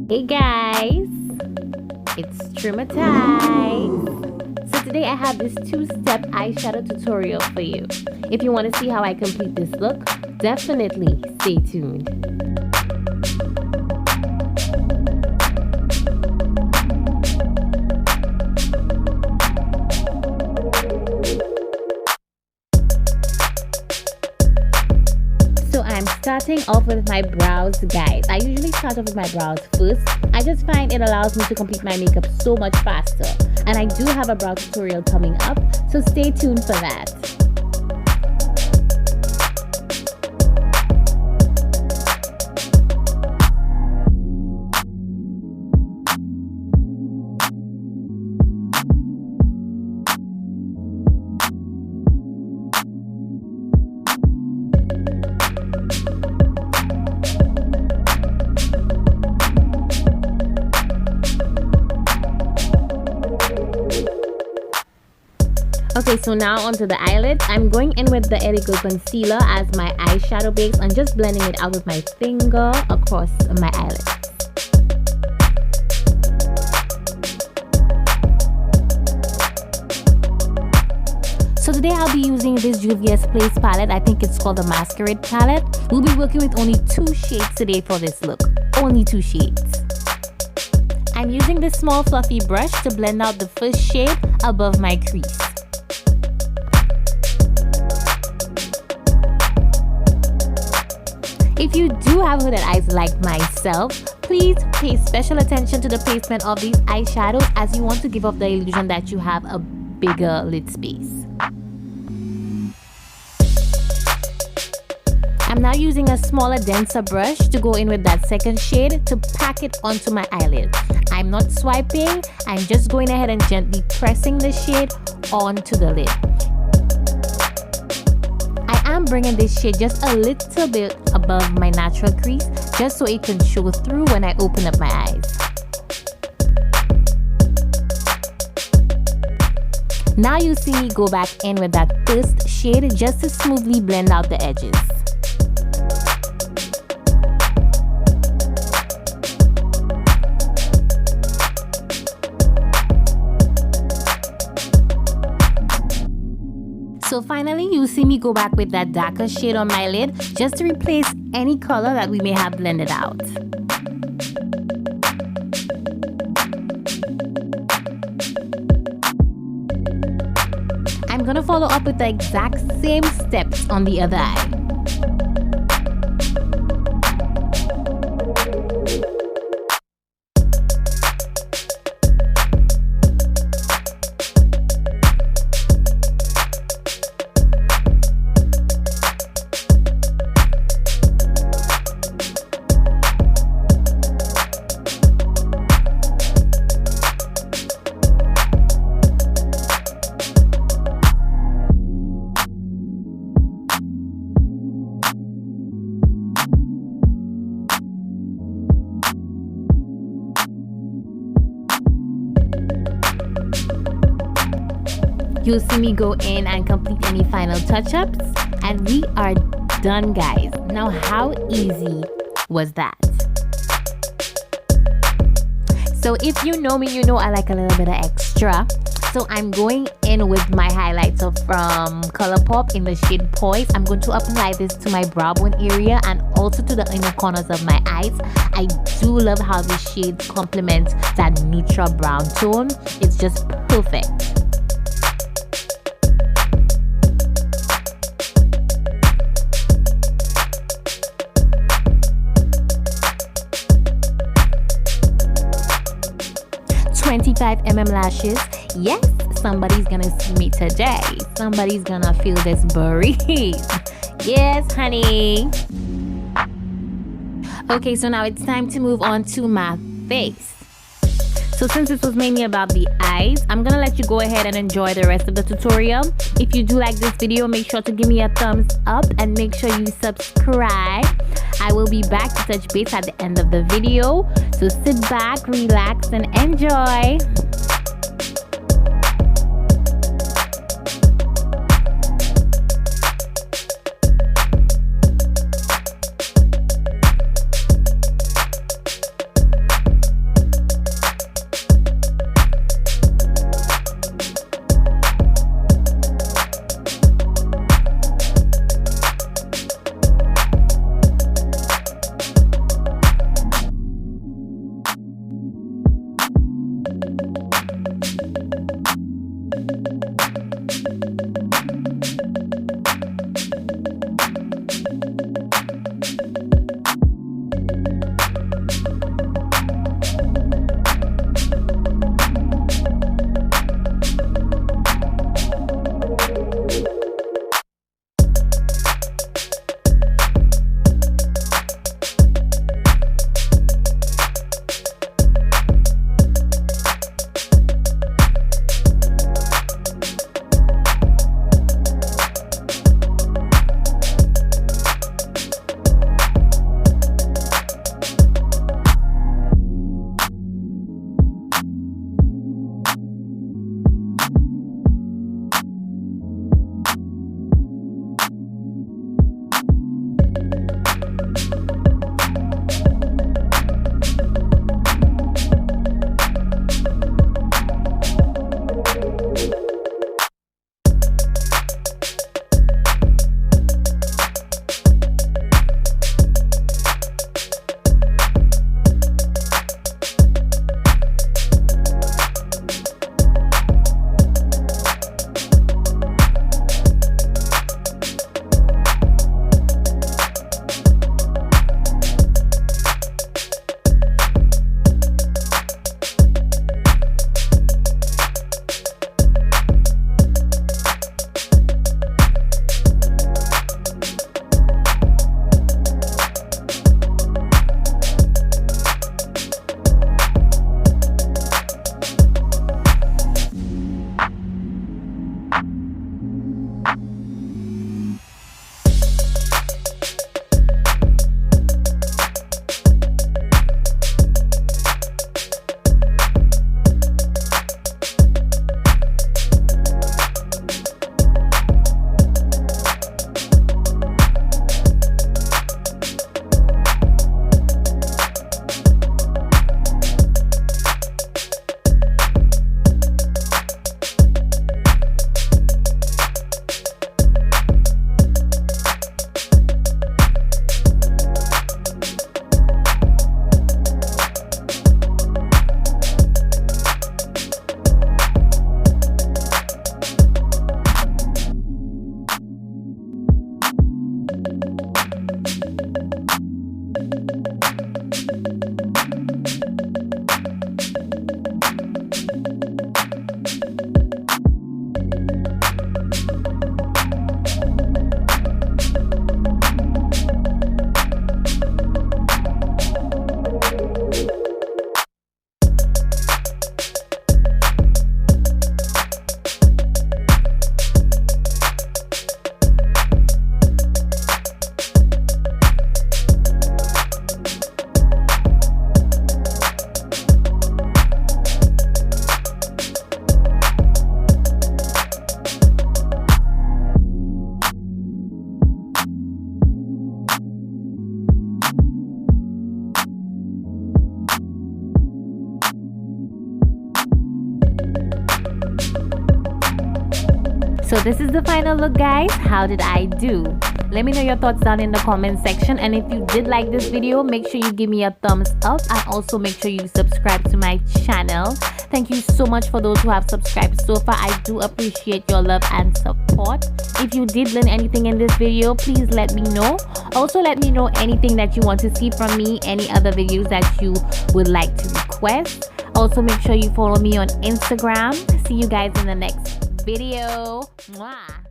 Hey guys, it's Trimatize. So today I have this two-step eyeshadow tutorial for you. If you want to see how I complete this look, definitely stay tuned. So I'm starting off with my brows, guys. I usually start off with my brows first. I just find it allows me to complete my makeup so much faster. And I do have a brow tutorial coming up, so stay tuned for that. Okay, so now onto the eyelids. I'm going in with the Edible Concealer as my eyeshadow base and just blending it out with my finger across my eyelids. So today I'll be using this Juvias Place palette. I think it's called the Masquerade palette. We'll be working with only 2 shades today for this look. Only 2 shades. I'm using this small fluffy brush to blend out the first shade above my crease. If you do have hooded eyes like myself, please pay special attention to the placement of these eyeshadows as you want to give off the illusion that you have a bigger lid space. I'm now using a smaller, denser brush to go in with that second shade to pack it onto my eyelid. I'm not swiping, I'm just going ahead and gently pressing the shade onto the lid. I'm bringing this shade just a little bit above my natural crease just so it can show through when I open up my eyes. Now you see me go back in with that first shade just to smoothly blend out the edges. So finally, you see me go back with that darker shade on my lid just to replace any color that we may have blended out. I'm gonna follow up with the exact same steps on the other eye. You'll see me go in and complete any final touch-ups, and we are done, guys. Now, how easy was that? So if you know me, you know I like a little bit of extra. So I'm going in with my highlighter from Colourpop in the shade Poise. I'm going to apply this to my brow bone area and also to the inner corners of my eyes. I do love how this shade complements that neutral brown tone. It's just perfect. $25mm lashes. Yes, somebody's gonna see me today. Somebody's gonna feel this breeze. Yes, honey. Okay, so now it's time to move on to my face. So since this was mainly about the eyes, I'm gonna let you go ahead and enjoy the rest of the tutorial. If you do like this video, make sure to give me a thumbs up and make sure you subscribe. I will be back to touch base at the end of the video. So sit back, relax, and enjoy. So this is the final look, guys. How did I do? Let me know your thoughts down in the comment section, and if you did like this video, make sure you give me a thumbs up and also make sure you subscribe to my channel. Thank you so much for those who have subscribed so far. I do appreciate your love and support. If you did learn anything in this video, please let me know. Also, let me know anything that you want to see from me, any other videos that you would like to request. Also, make sure you follow me on Instagram. See you guys in the next video. Mwah.